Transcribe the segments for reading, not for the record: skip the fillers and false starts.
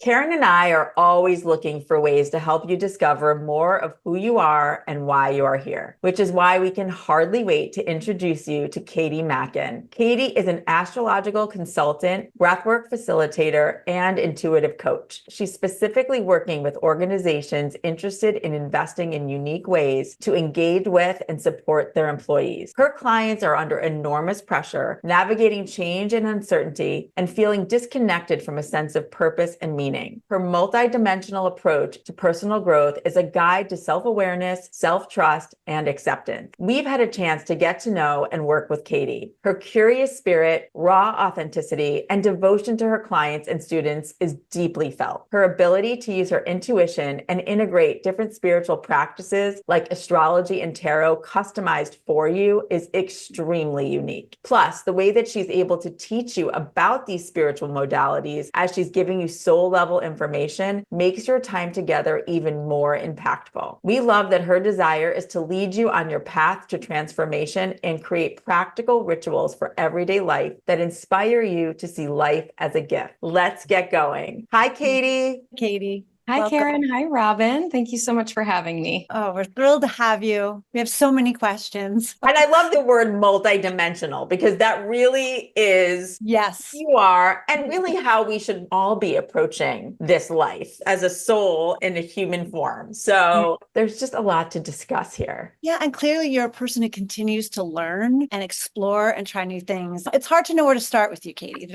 Karen and I are always looking for ways to help you discover more of who you are and why you are here, which is why we can hardly wait to introduce you to Catie Macken. Catie is an astrological consultant, breathwork facilitator, and intuitive coach. She's specifically working with organizations interested in investing in unique ways to engage with and support their employees. Her clients are under enormous pressure, navigating change and uncertainty, and feeling disconnected from a sense of purpose and meaning. Her multidimensional approach to personal growth is a guide to self-awareness, self-trust, and acceptance. We've had a chance to get to know and work with Catie. Her curious spirit, raw authenticity, and devotion to her clients and students is deeply felt. Her ability to use her intuition and integrate different spiritual practices like astrology and tarot customized for you is extremely unique. Plus, the way that she's able to teach you about these spiritual modalities as she's giving you soul level information makes your time together even more impactful. We love that her desire is to lead you on your path to transformation and create practical rituals for everyday life that inspire you to see life as a gift. Let's get going. Hi, Catie. Catie. Hi, Welcome. Karen. Hi, Robin. Thank you so much for having me. Oh, we're thrilled to have you. We have so many questions. And I love the word multidimensional because that really is Yes. who you are and really how we should all be approaching this life as a soul in a human form. So there's just a lot to discuss here. Yeah, and clearly you're a person who continues to learn and explore and try new things. It's hard to know where to start with you, Catie.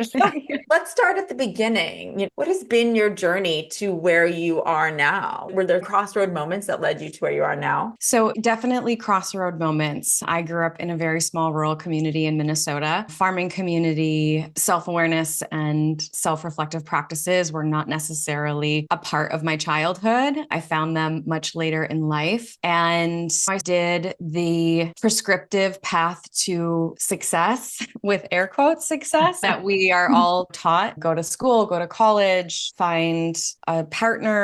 Let's start at the beginning. What has been your journey to where you are now? Were there crossroad moments that led you to where you are now? So definitely crossroad moments. I grew up in a very small rural community in Minnesota. Farming community, self-awareness and self-reflective practices were not necessarily a part of my childhood. I found them much later in life. And I did the prescriptive path to success, with air quotes success, that we are all taught. Go to school, go to college, find a partner,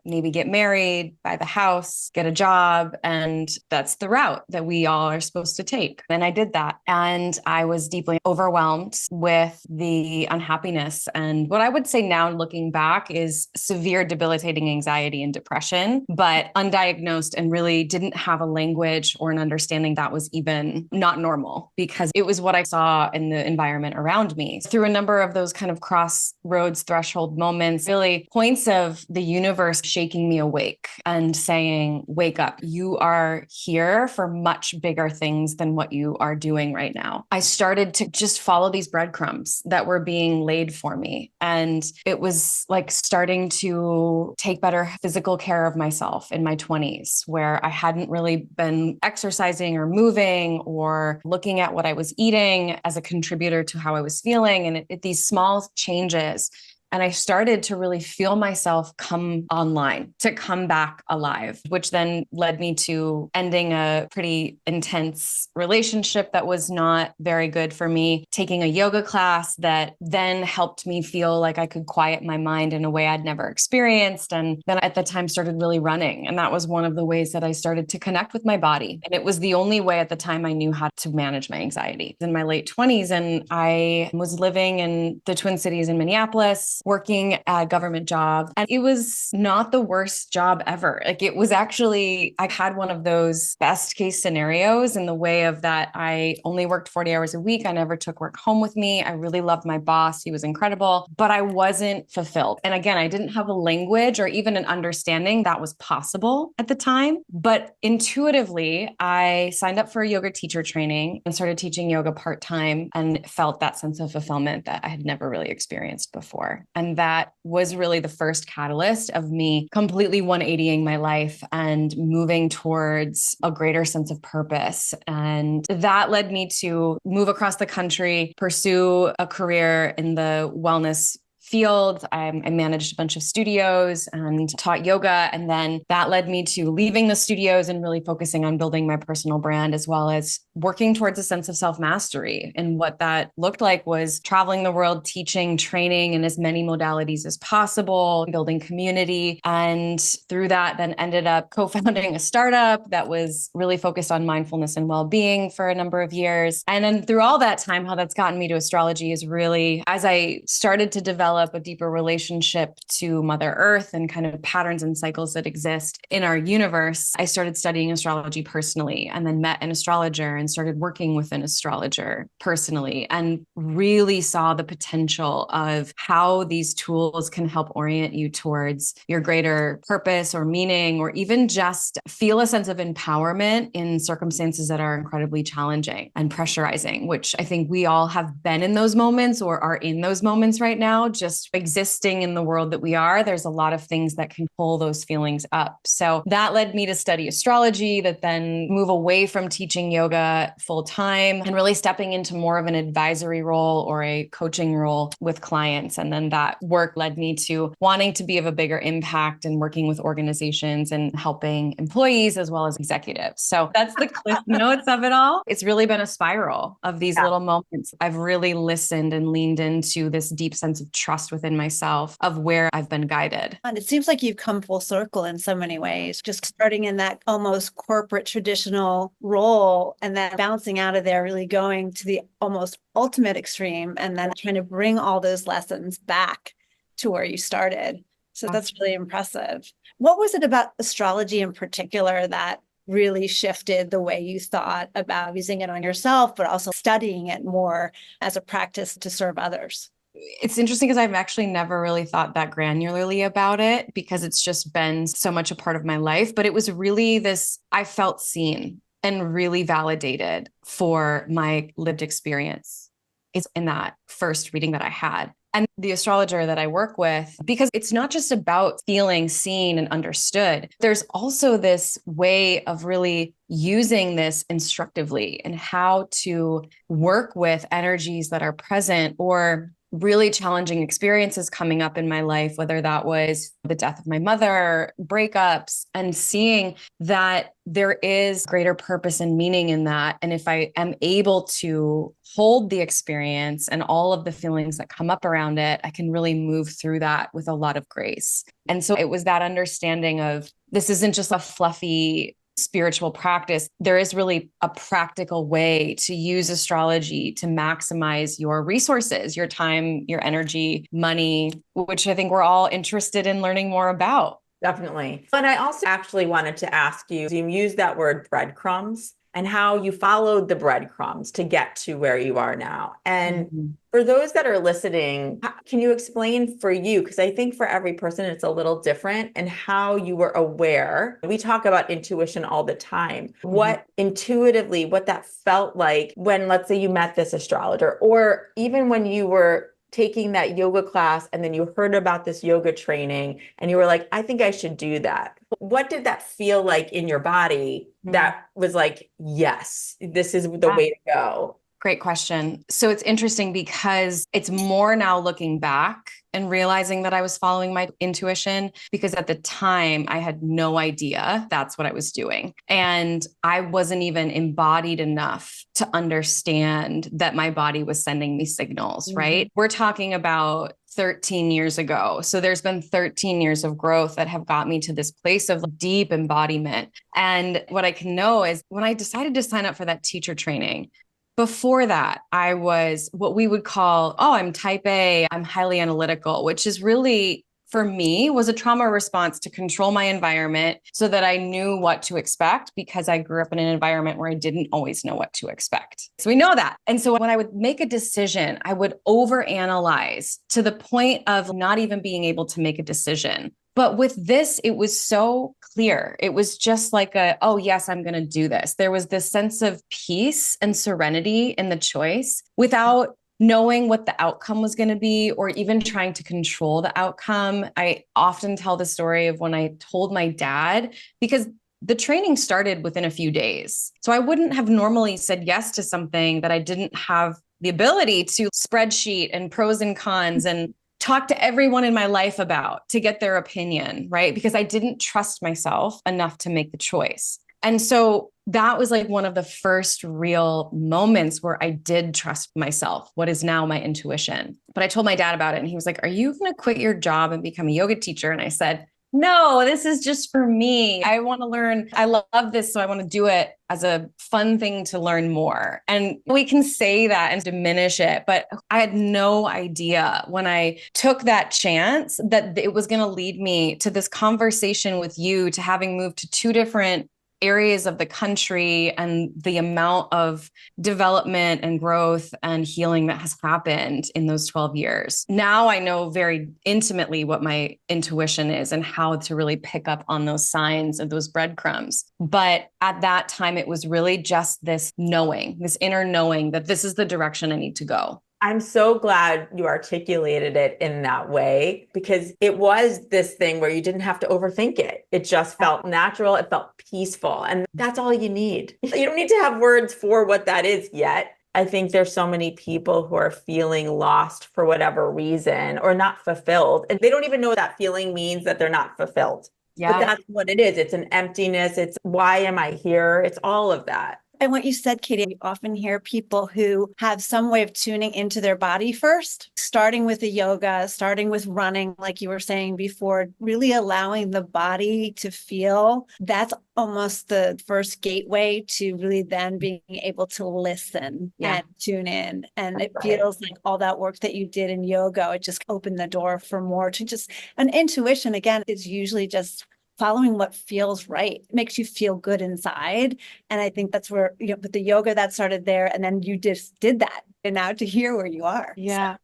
maybe get married, buy the house, get a job. And that's the route that we all are supposed to take. And I did that. And I was deeply overwhelmed with the unhappiness. And what I would say now, looking back, is severe debilitating anxiety and depression, but undiagnosed and really didn't have a language or an understanding that was even not normal because it was what I saw in the environment around me. Through a number of those kind of crossroads threshold moments, really points of the universe shaking me awake and saying, wake up, you are here for much bigger things than what you are doing right now. I started to just follow these breadcrumbs that were being laid for me. And it was like starting to take better physical care of myself in my 20s, where I hadn't really been exercising or moving or looking at what I was eating as a contributor to how I was feeling. And these small changes. And I started to really feel myself come online, to come back alive, which then led me to ending a pretty intense relationship that was not very good for me, taking a yoga class that then helped me feel like I could quiet my mind in a way I'd never experienced. And then at the time started really running. And that was one of the ways that I started to connect with my body. And it was the only way at the time I knew how to manage my anxiety. In my late 20s, and I was living in the Twin Cities in Minneapolis, working a government job. And it was not the worst job ever. Like, it was actually, I had one of those best case scenarios in the way of that I only worked 40 hours a week. I never took work home with me. I really loved my boss. He was incredible, but I wasn't fulfilled. And again, I didn't have a language or even an understanding that was possible at the time. But intuitively, I signed up for a yoga teacher training and started teaching yoga part-time and felt that sense of fulfillment that I had never really experienced before. And that was really the first catalyst of me completely 180ing my life and moving towards a greater sense of purpose. And that led me to move across the country, pursue a career in the wellness field. I managed a bunch of studios and taught yoga. And then that led me to leaving the studios and really focusing on building my personal brand, as well as working towards a sense of self-mastery. And what that looked like was traveling the world, teaching, training in as many modalities as possible, building community. And through that, then ended up co-founding a startup that was really focused on mindfulness and well-being for a number of years. And then through all that time, how that's gotten me to astrology is really, as I started to develop develop a deeper relationship to Mother Earth and kind of patterns and cycles that exist in our universe, I started studying astrology personally, and then met an astrologer and started working with an astrologer personally, and really saw the potential of how these tools can help orient you towards your greater purpose or meaning, or even just feel a sense of empowerment in circumstances that are incredibly challenging and pressurizing, which I think we all have been in those moments or are in those moments right now, just existing in the world that we are. There's a lot of things that can pull those feelings up. So that led me to study astrology, that then move away from teaching yoga full time and really stepping into more of an advisory role or a coaching role with clients. And then that work led me to wanting to be of a bigger impact and working with organizations and helping employees as well as executives. So that's the cliff notes of it all. It's really been a spiral of these little moments. I've really listened and leaned into this deep sense of trust within myself of where I've been guided. And it seems like you've come full circle in so many ways, just starting in that almost corporate traditional role and then bouncing out of there, really going to the almost ultimate extreme, and then trying to bring all those lessons back to where you started. So that's really impressive. What was it about astrology in particular that really shifted the way you thought about using it on yourself, but also studying it more as a practice to serve others? It's interesting because I've actually never really thought that granularly about it because it's just been so much a part of my life. But it was really this, I felt seen and really validated for my lived experience. It's in that first reading that I had. And the astrologer that I work with, because it's not just about feeling seen and understood. There's also this way of really using this instructively and how to work with energies that are present or really challenging experiences coming up in my life, whether that was the death of my mother, breakups, and seeing that there is greater purpose and meaning in that. And if I am able to hold the experience and all of the feelings that come up around it, I can really move through that with a lot of grace. And so it was that understanding of this isn't just a fluffy spiritual practice. There is really a practical way to use astrology to maximize your resources, your time, your energy, money, which I think we're all interested in learning more about. Definitely. And I also actually wanted to ask you, you used that word breadcrumbs and how you followed the breadcrumbs to get to where you are now. And for those that are listening, can you explain for you, because I think for every person it's a little different, and how you were aware? We talk about intuition all the time. What intuitively, what that felt like when, let's say, you met this astrologer, or even when you were taking that yoga class and then you heard about this yoga training and you were like, I think I should do that. What did that feel like in your body that was like, yes, this is the way to go? Great question. So it's interesting because it's more now looking back and realizing that I was following my intuition, because at the time I had no idea that's what I was doing. And I wasn't even embodied enough to understand that my body was sending me signals, right? We're talking about 13 years ago. So there's been 13 years of growth that have got me to this place of deep embodiment. And what I can know is when I decided to sign up for that teacher training, before that, I was what we would call, I'm type A, I'm highly analytical, which is really, for me, was a trauma response to control my environment so that I knew what to expect, because I grew up in an environment where I didn't always know what to expect. So we know that. And so when I would make a decision, I would overanalyze to the point of not even being able to make a decision. But with this, it was so clear. It was just like oh, yes, I'm going to do this. There was this sense of peace and serenity in the choice without knowing what the outcome was going to be or even trying to control the outcome. I often tell the story of when I told my dad, because the training started within a few days. So I wouldn't have normally said yes to something that I didn't have the ability to spreadsheet and pros and cons and talk to everyone in my life about to get their opinion, right? Because I didn't trust myself enough to make the choice. And so that was like one of the first real moments where I did trust myself, what is now my intuition. But I told my dad about it and he was like, are you going to quit your job and become a yoga teacher? And I said, no, this is just for me. I want to learn. I love this. So I want to do it as a fun thing to learn more. And we can say that and diminish it. But I had no idea when I took that chance that it was going to lead me to this conversation with you, to having moved to two different areas of the country and the amount of development and growth and healing that has happened in those 12 years. Now I know very intimately what my intuition is and how to really pick up on those signs of those breadcrumbs. But at that time, it was really just this knowing, this inner knowing that this is the direction I need to go. I'm so glad you articulated it in that way, because it was this thing where you didn't have to overthink it. It just felt natural. It felt peaceful. And that's all you need. You don't need to have words for what that is yet. I think there's so many people who are feeling lost for whatever reason or not fulfilled. And they don't even know what that feeling means, that they're not fulfilled. Yeah. But that's what it is. It's an emptiness. It's why am I here? It's all of that. And what you said, Catie, you often hear people who have some way of tuning into their body first, starting with the yoga, starting with running, like you were saying before, really allowing the body to feel. That's almost the first gateway to really then being able to listen and tune in. And it feels like all that work that you did in yoga, it just opened the door for more to just an intuition. Again, is usually just following what feels right. It makes you feel good inside. And I think that's where, with the yoga that started there, and then you just did that. And now to hear where you are. Yeah. So.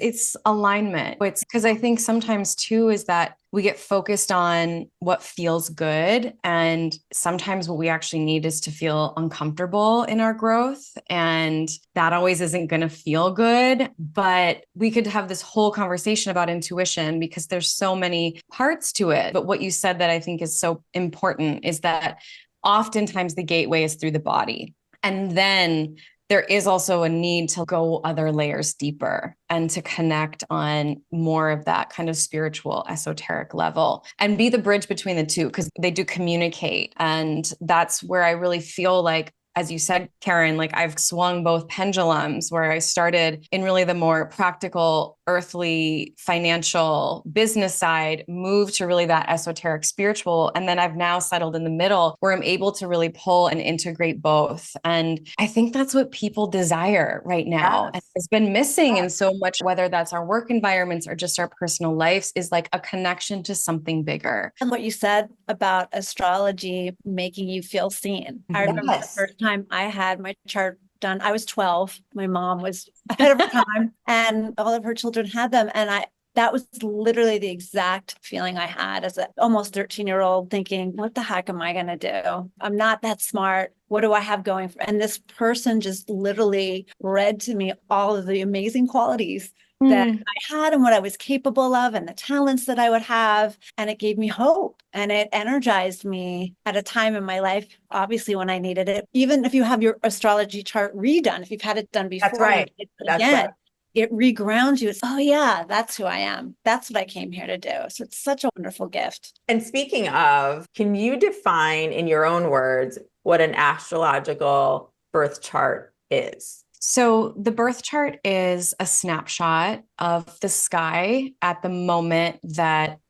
It's alignment. It's because I think sometimes too is that we get focused on what feels good. And sometimes what we actually need is to feel uncomfortable in our growth. And that always isn't going to feel good. But we could have this whole conversation about intuition because there's so many parts to it. But what you said that I think is so important is that oftentimes the gateway is through the body. And then there is also a need to go other layers deeper and to connect on more of that kind of spiritual, esoteric level and be the bridge between the two, because they do communicate. And that's where I really feel like, as you said, Karen, like I've swung both pendulums, where I started in really the more practical, earthly, financial, business side, moved to really that esoteric, spiritual. And then I've now settled in the middle where I'm able to really pull and integrate both. And I think that's what people desire right now. Yes. And it's been missing in so much, whether that's our work environments or just our personal lives, is like a connection to something bigger. And what you said about astrology making you feel seen. I remember the first time I had my chart done, I was 12. My mom was ahead of her time and all of her children had them. And that was literally the exact feeling I had as an almost 13-year-old, thinking, what the heck am I going to do? I'm not that smart. What do I have going for? And this person just literally read to me all of the amazing qualities that I had and what I was capable of and the talents that I would have. And it gave me hope and it energized me at a time in my life, obviously when I needed it. Even if you have your astrology chart redone, if you've had it done before, that's right. It regrounds you. It's, oh yeah, that's who I am. That's what I came here to do. So it's such a wonderful gift. And speaking of, can you define in your own words what an astrological birth chart is? So the birth chart is a snapshot of the sky at the moment that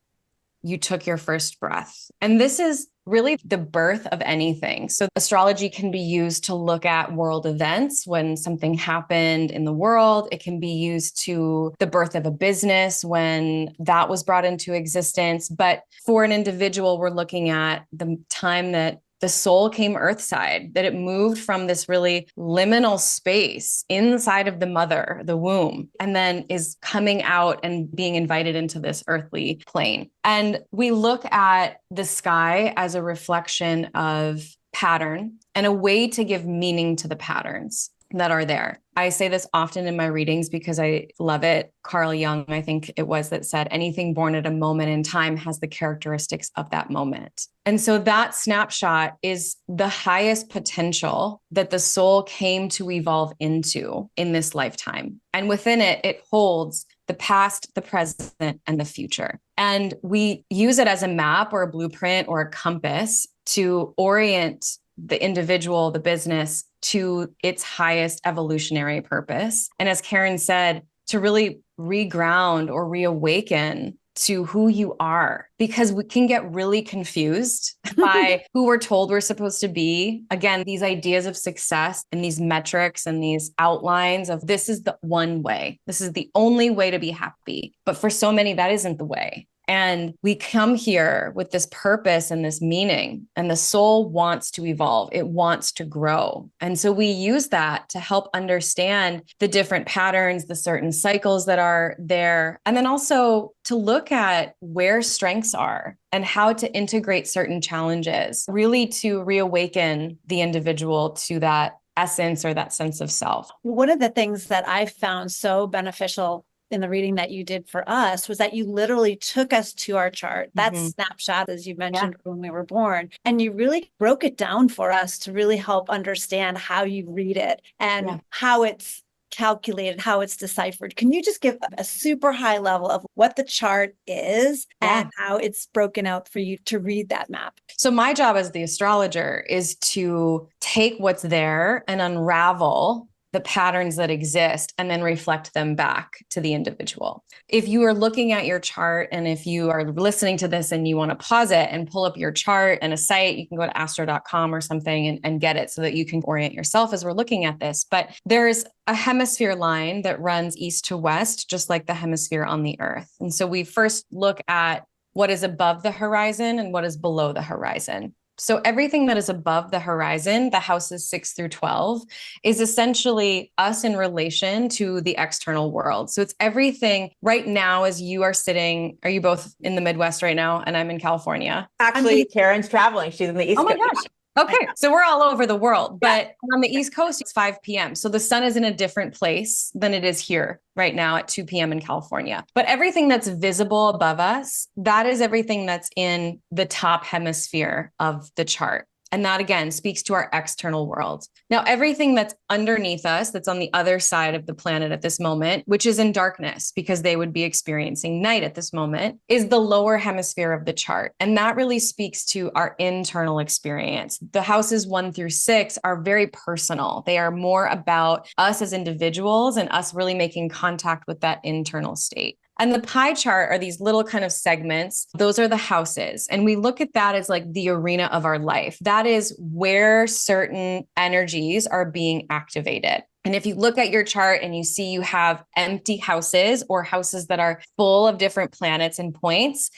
you took your first breath. And this is really the birth of anything. So astrology can be used to look at world events when something happened in the world. It can be used to the birth of a business when that was brought into existence. But for an individual, we're looking at the time that the soul came earthside, that it moved from this really liminal space inside of the mother, the womb, and then is coming out and being invited into this earthly plane. And we look at the sky as a reflection of pattern and a way to give meaning to the patterns that are there. I say this often in my readings because I love it. Carl Jung, I think it was, that said, anything born at a moment in time has the characteristics of that moment. And so that snapshot is the highest potential that the soul came to evolve into in this lifetime. And within it, it holds the past, the present, and the future. And we use it as a map or a blueprint or a compass to orient the individual, the business, to its highest evolutionary purpose. And as Karen said, to really reground or reawaken to who you are, because we can get really confused by who we're told we're supposed to be. Again, these ideas of success and these metrics and these outlines of this is the one way. This is the only way to be happy. But for so many, that isn't the way. And we come here with this purpose and this meaning, and the soul wants to evolve. It wants to grow. And so we use that to help understand the different patterns, the certain cycles that are there, and then also to look at where strengths are and how to integrate certain challenges, really to reawaken the individual to that essence or that sense of self. One of the things that I found so beneficial in the reading that you did for us was that you literally took us to our chart, that snapshot, as you mentioned, when we were born, and you really broke it down for us to really help understand how you read it and how it's calculated, how it's deciphered. Can you just give a super high level of what the chart is and how it's broken out for you to read that map? So my job as the astrologer is to take what's there and unravel the patterns that exist and then reflect them back to the individual. If you are looking at your chart, and if you are listening to this and you want to pause it and pull up your chart and a site, you can go to astro.com or something and get it so that you can orient yourself as we're looking at this. But there's a hemisphere line that runs east to west, just like the hemisphere on the earth. And so we first look at what is above the horizon and what is below the horizon. So everything that is above the horizon, the houses 6 through 12, is essentially us in relation to the external world. So it's everything right now as you are sitting. Are you both in the Midwest right now? And I'm in California. Actually, Karen's traveling. She's in the East Coast. Oh my gosh. Okay. So we're all over the world, but on the East Coast, it's 5 p.m. So the sun is in a different place than it is here right now at 2 p.m. in California. But everything that's visible above us, that is everything that's in the top hemisphere of the chart. And that, again, speaks to our external world. Now, everything that's underneath us, that's on the other side of the planet at this moment, which is in darkness because they would be experiencing night at this moment, is the lower hemisphere of the chart. And that really speaks to our internal experience. The houses 1 through 6 are very personal. They are more about us as individuals and us really making contact with that internal state. And the pie chart are these little kind of segments. Those are the houses. And we look at that as like the arena of our life. That is where certain energies are being activated. And if you look at your chart and you see you have empty houses or houses that are full of different planets and points,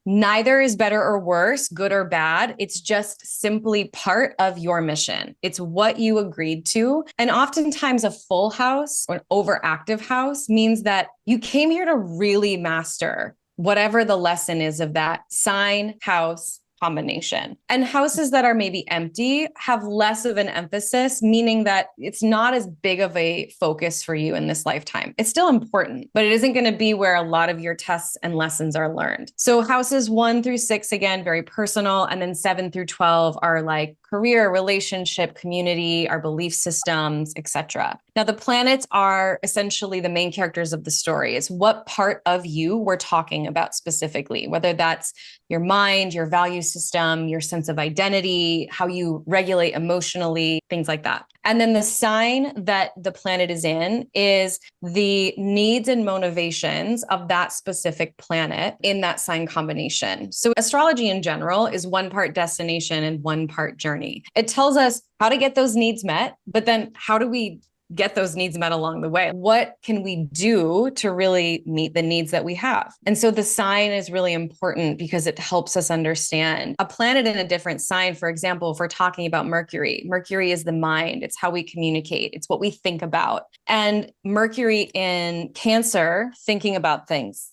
neither is better or worse, good or bad. It's just simply part of your mission. It's what you agreed to. And oftentimes a full house or an overactive house means that you came here to really master whatever the lesson is of that sign, house, combination. And houses that are maybe empty have less of an emphasis, meaning that it's not as big of a focus for you in this lifetime. It's still important, but it isn't going to be where a lot of your tests and lessons are learned. So houses 1 through 6, again, very personal. And then 7 through 12 are like career, relationship, community, our belief systems, etc. Now, the planets are essentially the main characters of the story. It's what part of you we're talking about specifically, whether that's your mind, your value system, your sense of identity, how you regulate emotionally, things like that. And then the sign that the planet is in is the needs and motivations of that specific planet in that sign combination. So astrology in general is 1 part destination and 1 part journey. It tells us how to get those needs met, but then how do we get those needs met along the way? What can we do to really meet the needs that we have? And so the sign is really important because it helps us understand a planet in a different sign. For example, if we're talking about Mercury, Mercury is the mind. It's how we communicate. It's what we think about. And Mercury in Cancer, thinking about things,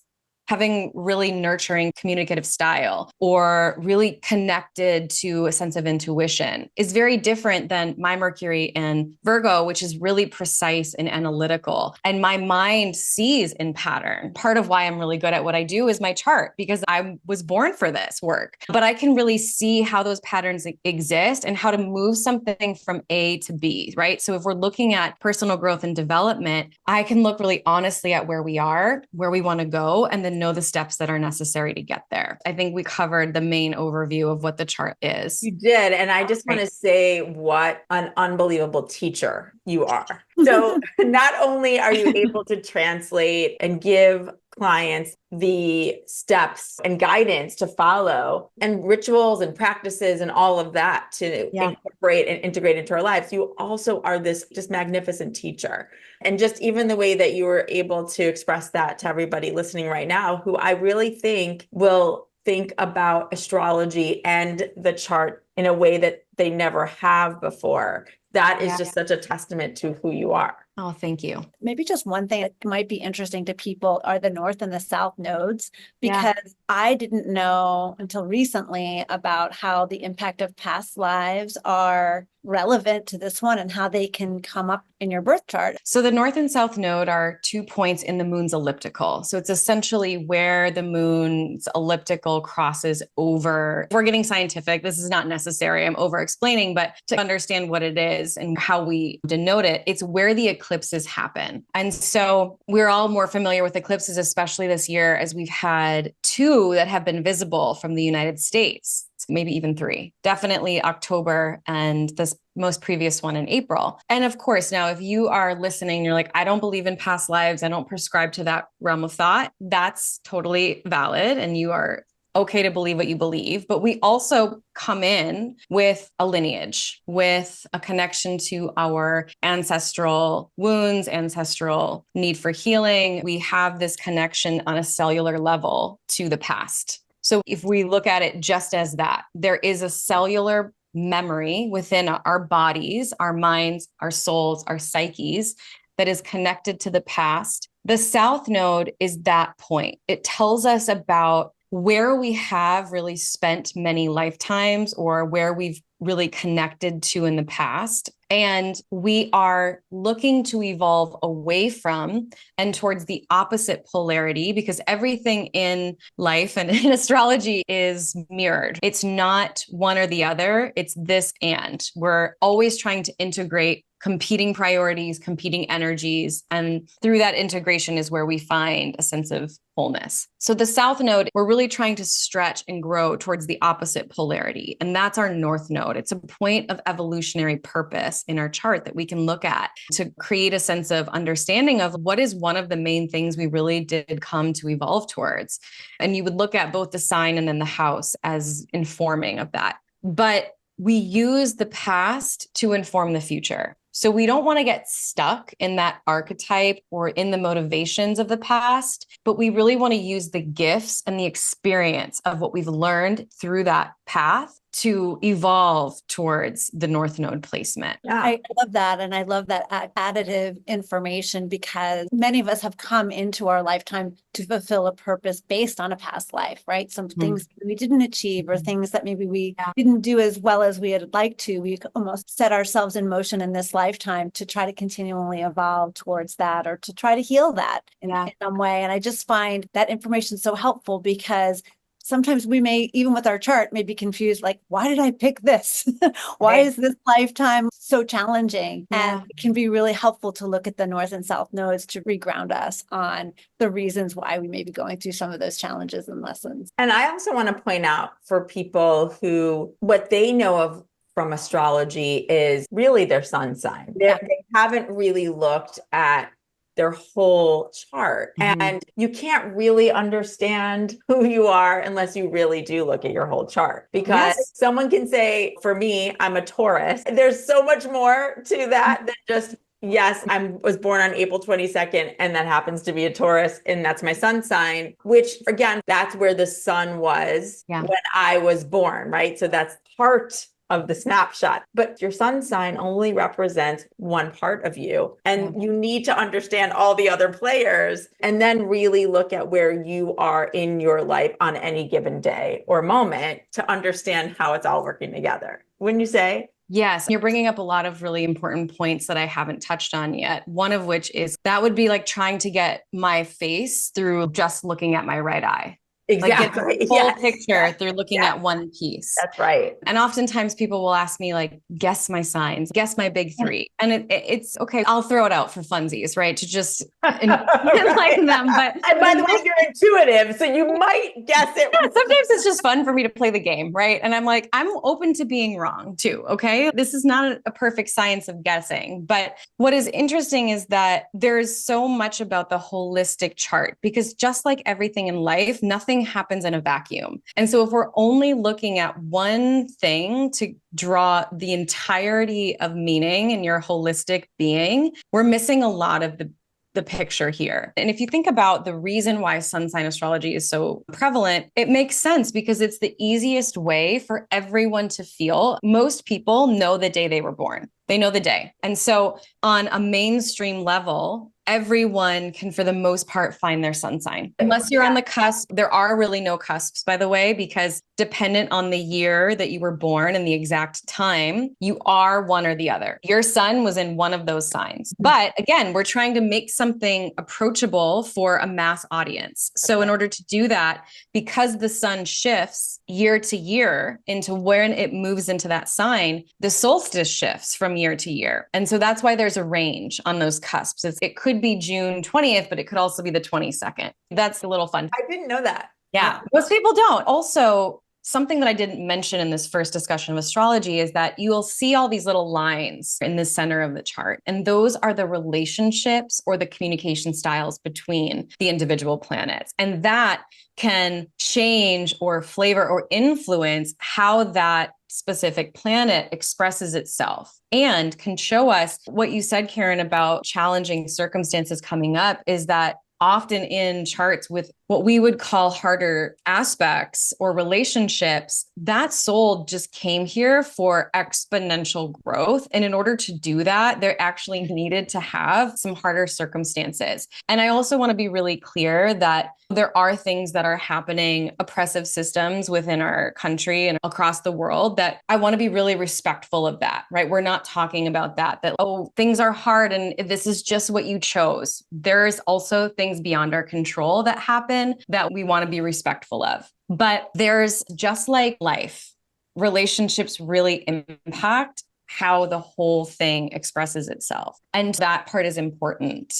having really nurturing communicative style or really connected to a sense of intuition is very different than my Mercury in Virgo, which is really precise and analytical. And my mind sees in pattern. Part of why I'm really good at what I do is my chart, because I was born for this work. But I can really see how those patterns exist and how to move something from A to B, right? So if we're looking at personal growth and development, I can look really honestly at where we are, where we want to go, and then know the steps that are necessary to get there. I think we covered the main overview of what the chart is. You did. And I just want to say what an unbelievable teacher you are. So not only are you able to translate and give clients the steps and guidance to follow and rituals and practices and all of that to incorporate and integrate into our lives, you also are this just magnificent teacher. And just even the way that you were able to express that to everybody listening right now, who I really think will think about astrology and the chart in a way that they never have before. That is just such a testament to who you are. Oh, thank you. Maybe just one thing that might be interesting to people are the North and the South nodes, because I didn't know until recently about how the impact of past lives are relevant to this one and how they can come up in your birth chart. So the North and South node are 2 points in the moon's elliptical. So it's essentially where the moon's elliptical crosses over. If we're getting scientific, this is not necessary. I'm over explaining, but to understand what it is and how we denote it, it's where the eclipses happen. And so we're all more familiar with eclipses, especially this year, as we've had 2 that have been visible from the United States. Maybe even 3, definitely October and this most previous one in April. And of course, now if you are listening, you're like, I don't believe in past lives. I don't prescribe to that realm of thought. That's totally valid. And you are okay to believe what you believe. But we also come in with a lineage, with a connection to our ancestral wounds, ancestral need for healing. We have this connection on a cellular level to the past. So if we look at it just as that, there is a cellular memory within our bodies, our minds, our souls, our psyches that is connected to the past. The South Node is that point. It tells us about where we have really spent many lifetimes or where we've really connected to in the past. And we are looking to evolve away from and towards the opposite polarity, because everything in life and in astrology is mirrored. It's not one or the other. It's this and. We're always trying to integrate competing priorities, competing energies. And through that integration is where we find a sense of wholeness. So the South Node, we're really trying to stretch and grow towards the opposite polarity. And that's our North Node. It's a point of evolutionary purpose in our chart that we can look at to create a sense of understanding of what is one of the main things we really did come to evolve towards. And you would look at both the sign and then the house as informing of that. But we use the past to inform the future. So we don't want to get stuck in that archetype or in the motivations of the past, but we really want to use the gifts and the experience of what we've learned through that path to evolve towards the North Node placement. Yeah, I love that. And I love that additive information, because many of us have come into our lifetime to fulfill a purpose based on a past life, right? Some things we didn't achieve or things that maybe we didn't do as well as we had liked to. We almost set ourselves in motion in this lifetime to try to continually evolve towards that or to try to heal that in some way. And I just find that information so helpful, because sometimes we may, even with our chart, may be confused, like, why did I pick this? Why is this lifetime so challenging? And it can be really helpful to look at the North and South nodes to reground us on the reasons why we may be going through some of those challenges and lessons. And I also want to point out for people who, what they know of from astrology is really their sun sign. They haven't really looked at their whole chart. And you can't really understand who you are unless you really do look at your whole chart, because someone can say, for me, I'm a Taurus. There's so much more to that than just, yes, I was born on April 22nd and that happens to be a Taurus and that's my sun sign, which again, that's where the sun was when I was born, right? So that's part of the snapshot, but your sun sign only represents one part of you. And you need to understand all the other players and then really look at where you are in your life on any given day or moment to understand how it's all working together. Wouldn't you say? Yes, you're bringing up a lot of really important points that I haven't touched on yet. One of which is that would be like trying to get my face through just looking at my right eye. Like get Exactly. the whole Yes. picture through looking at one piece. That's right. And oftentimes people will ask me like, guess my signs, guess my big three. And it's okay. I'll throw it out for funsies, right? To just enlighten them. But And by the way, you're intuitive, so you might guess it. sometimes it's just fun for me to play the game, right? And I'm like, I'm open to being wrong too. Okay. This is not a perfect science of guessing. But what is interesting is that there's so much about the holistic chart, because just like everything in life, nothing happens in a vacuum. And so if we're only looking at one thing to draw the entirety of meaning in your holistic being, we're missing a lot of the picture here. And if you think about the reason why sun sign astrology is so prevalent, it makes sense because it's the easiest way for everyone to feel. Most people know the day they were born. They know the day. And so on a mainstream level, everyone can, for the most part, find their sun sign. Unless you're on the cusp, there are really no cusps, by the way, because dependent on the year that you were born and the exact time, you are one or the other. Your sun was in one of those signs. But again, we're trying to make something approachable for a mass audience. So in order to do that, because the sun shifts year to year into when it moves into that sign, the solstice shifts from year to year. And so that's why there's a range on those cusps. It could be June 20th, but it could also be the 22nd. That's a little fun. I didn't know that. Yeah. Most people don't. Also, something that I didn't mention in this first discussion of astrology is that you will see all these little lines in the center of the chart. And those are the relationships or the communication styles between the individual planets. And that can change or flavor or influence how that specific planet expresses itself, and can show us what you said, Karen, about challenging circumstances coming up is that often in charts with what we would call harder aspects or relationships, that soul just came here for exponential growth. And in order to do that, they actually needed to have some harder circumstances. And I also want to be really clear that there are things that are happening, oppressive systems within our country and across the world, that I want to be really respectful of that, right? We're not talking about that, oh, things are hard and this is just what you chose. There's also things beyond our control that happen that we want to be respectful of. But there's, just like life, relationships really impact how the whole thing expresses itself. And that part is important.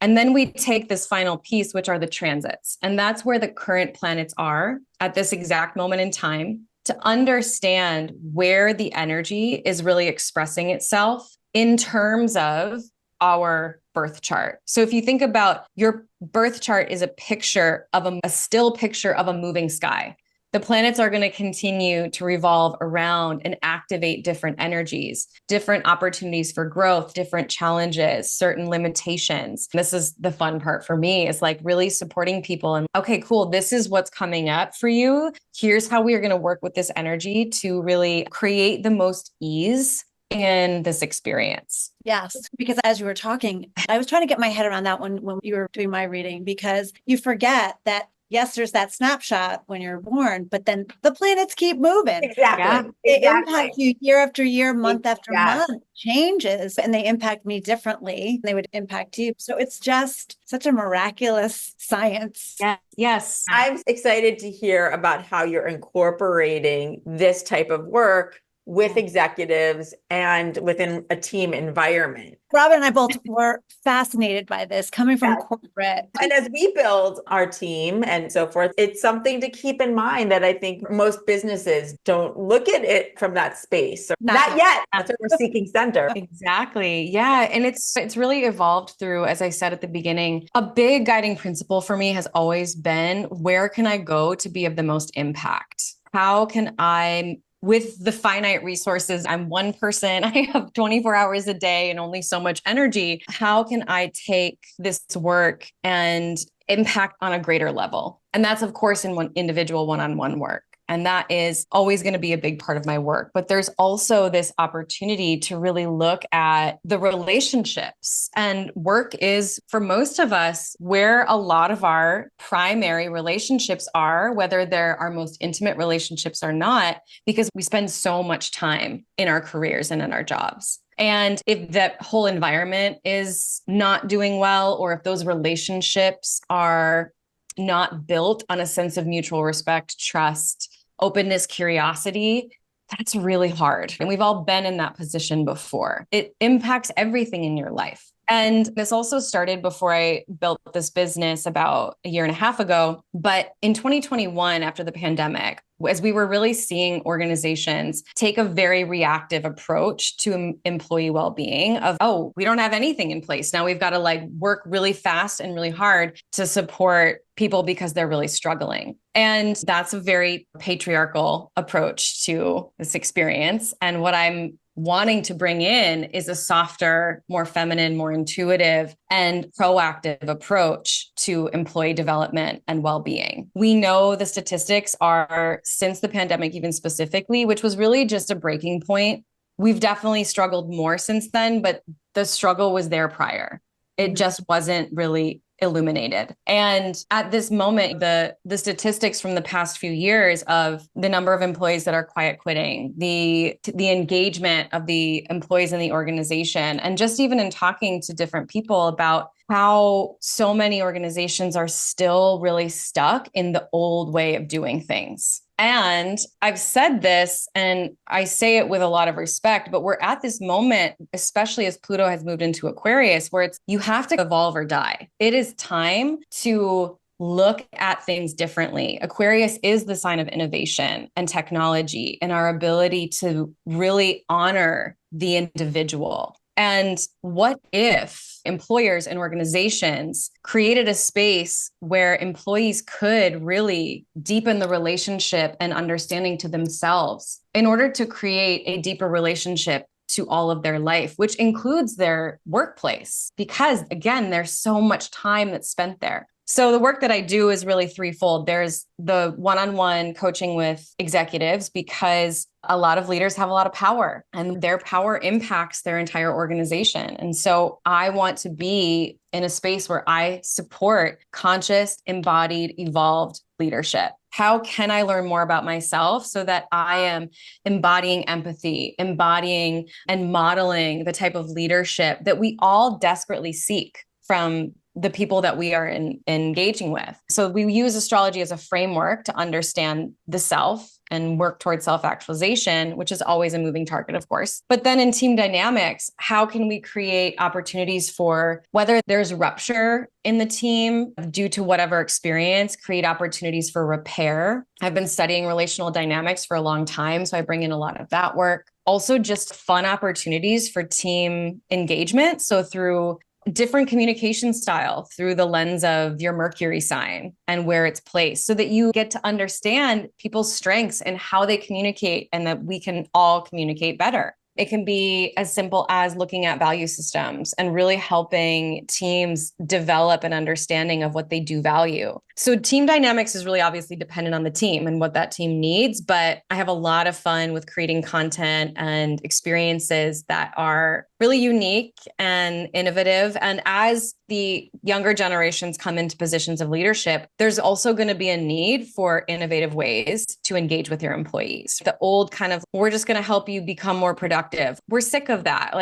And then we take this final piece, which are the transits. And that's where the current planets are at this exact moment in time, to understand where the energy is really expressing itself in terms of our birth chart. So if you think about your birth chart is a picture of a still picture of a moving sky. The planets are going to continue to revolve around and activate different energies, different opportunities for growth, different challenges, certain limitations. This is the fun part for me, is like really supporting people and, okay, cool. This is what's coming up for you. Here's how we are going to work with this energy to really create the most ease in this experience. Yes, because as you were talking, I was trying to get my head around that when you were doing my reading, because you forget that, yes, there's that snapshot when you're born, but then the planets keep moving. Exactly. They impact you year after year, month after Yes. month, changes, and they impact me differently. They would impact you. So it's just such a miraculous science. Yes. I'm excited to hear about how you're incorporating this type of work with executives and within a team environment. Robin and I both were fascinated by this, coming from corporate. And as we build our team and so forth, it's something to keep in mind that I think most businesses don't look at it from that space. Not yet. That's why we're seeking center. Exactly. Yeah. And it's really evolved through, as I said at the beginning, a big guiding principle for me has always been, where can I go to be of the most impact? How can I, with the finite resources, I'm one person, I have 24 hours a day and only so much energy. How can I take this work and impact on a greater level? And that's, of course, in one individual one-on-one work. And that is always going to be a big part of my work. But there's also this opportunity to really look at the relationships. And work is, for most of us, where a lot of our primary relationships are, whether they're our most intimate relationships or not, because we spend so much time in our careers and in our jobs. And if that whole environment is not doing well, or if those relationships are not built on a sense of mutual respect, trust, openness, curiosity, that's really hard. And we've all been in that position before. It impacts everything in your life. And this also started before I built this business about a year and a half ago. But in 2021, after the pandemic, as we were really seeing organizations take a very reactive approach to employee well-being of, oh, we don't have anything in place. Now we've got to like work really fast and really hard to support people because they're really struggling. And that's a very patriarchal approach to this experience. And what I'm wanting to bring in is a softer, more feminine, more intuitive, and proactive approach to employee development and well-being. We know the statistics are, since the pandemic, even specifically, which was really just a breaking point. We've definitely struggled more since then, but the struggle was there prior. It just wasn't really illuminated. And at this moment, the statistics from the past few years of the number of employees that are quiet quitting, the engagement of the employees in the organization, and just even in talking to different people about how so many organizations are still really stuck in the old way of doing things. And I've said this, and I say it with a lot of respect, but we're at this moment, especially as Pluto has moved into Aquarius, where it's, you have to evolve or die. It is time to look at things differently. Aquarius is the sign of innovation and technology and our ability to really honor the individual. And what if employers and organizations created a space where employees could really deepen the relationship and understanding to themselves in order to create a deeper relationship to all of their life, which includes their workplace? Because again, there's so much time that's spent there. So the work that I do is really threefold. There's the one-on-one coaching with executives, because a lot of leaders have a lot of power and their power impacts their entire organization. And so I want to be in a space where I support conscious, embodied, evolved leadership. How can I learn more about myself so that I am embodying empathy, embodying and modeling the type of leadership that we all desperately seek from the people that we are engaging with? So we use astrology as a framework to understand the self and work towards self-actualization, which is always a moving target, of course. But then in team dynamics, how can we create opportunities for, whether there's rupture in the team due to whatever experience, create opportunities for repair? I've been studying relational dynamics for a long time, so I bring in a lot of that work. Also, just fun opportunities for team engagement. So through different communication style through the lens of your Mercury sign and where it's placed, so that you get to understand people's strengths and how they communicate, and that we can all communicate better. It can be as simple as looking at value systems and really helping teams develop an understanding of what they do value. So team dynamics is really obviously dependent on the team and what that team needs, but I have a lot of fun with creating content and experiences that are really unique and innovative. And as the younger generations come into positions of leadership, there's also going to be a need for innovative ways to engage with your employees. The old kind of, we're just going to help you become more productive. We're sick of that.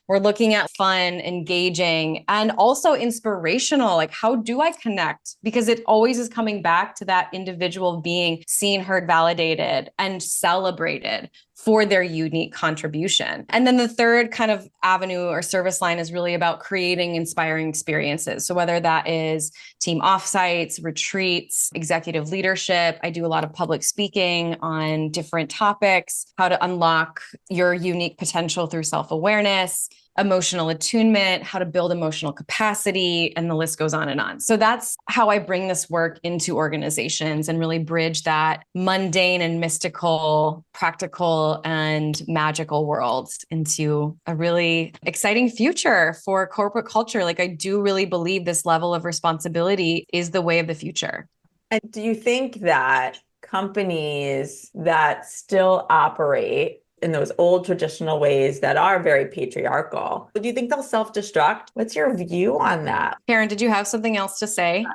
We're looking at fun, engaging, and also inspirational. Like, how do I connect? Because it always is coming back to that individual being seen, heard, validated, and celebrated for their unique contribution. And then the third kind of avenue or service line is really about creating inspiring experiences. So whether that is team offsites, retreats, executive leadership, I do a lot of public speaking on different topics, how to unlock your unique potential through self-awareness, emotional attunement, how to build emotional capacity, and the list goes on and on. So that's how I bring this work into organizations and really bridge that mundane and mystical, practical and magical world into a really exciting future for corporate culture. Like, I do really believe this level of responsibility is the way of the future. And do you think that companies that still operate in those old traditional ways that are very patriarchal. Do you think they'll self-destruct? What's your view on that? Karen, did you have something else to say?